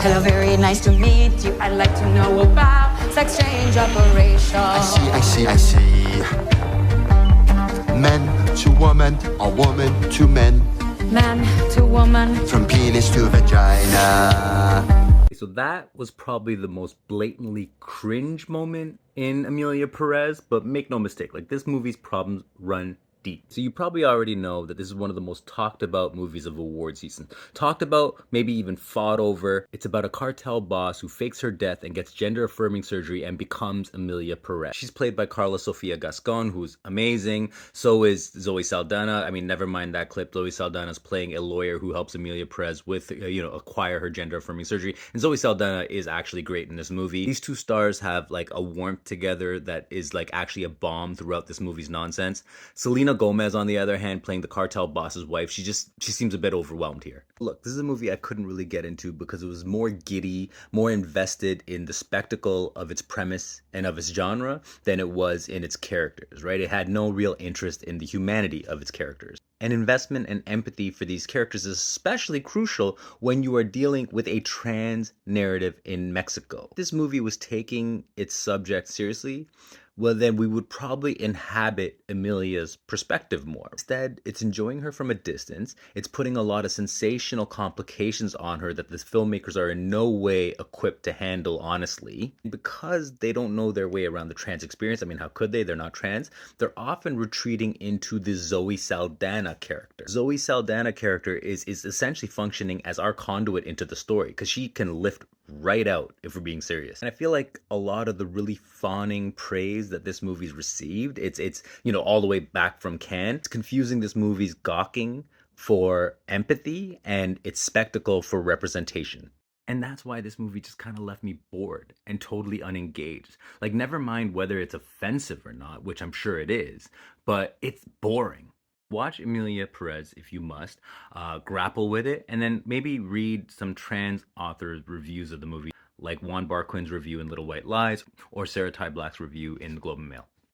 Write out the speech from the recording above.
Hello, very nice to meet you. I'd like to know about sex change operation. I see. Men to woman, or woman to men. Man to woman. From penis to vagina. So that was probably the most blatantly cringe moment in Emilia Perez, but make no mistake, like this movie's problems run deep. So you probably already know that this is one of the most talked about movies of award season. Talked about, maybe even fought over. It's about a cartel boss who fakes her death and gets gender affirming surgery and becomes Emilia Perez. She's played by Karla Sofia Gascon, who's amazing. So is Zoe Saldana. I mean, never mind that clip. Zoe Saldana's playing a lawyer who helps Emilia Perez with, acquire her gender affirming surgery. And Zoe Saldana is actually great in this movie. These two stars have like a warmth together that is like actually a bomb throughout this movie's nonsense. Selena Gomez, on the other hand, playing the cartel boss's wife, she seems a bit overwhelmed here. Look, this is a movie I couldn't really get into because it was more giddy, more invested in the spectacle of its premise and of its genre than it was in its characters, right? It had no real interest in the humanity of its characters. And investment and empathy for these characters is especially crucial when you are dealing with a trans narrative in Mexico. If this movie was taking its subject seriously, well, then we would probably inhabit Emilia's perspective more. Instead, it's enjoying her from a distance. It's putting a lot of sensational complications on her that the filmmakers are in no way equipped to handle honestly. Because they don't know their way around the trans experience, I mean, how could they? They're not trans. They're often retreating into the Zoe Saldana character. Zoe Saldana character is essentially functioning as our conduit into the story because she can lift right out if we're being serious. And I feel like a lot of the really fawning praise that this movie's received, it's all the way back from Cannes. It's confusing this movie's gawking for empathy and its spectacle for representation. And that's why this movie just kind of left me bored and totally unengaged. Like, never mind whether it's offensive or not, which I'm sure it is, but it's boring. Watch Emilia Perez if you must, grapple with it, and then maybe read some trans authors' reviews of the movie, like Juan Barquin's review in Little White Lies or Sarah Ty Black's review in the Globe and Mail.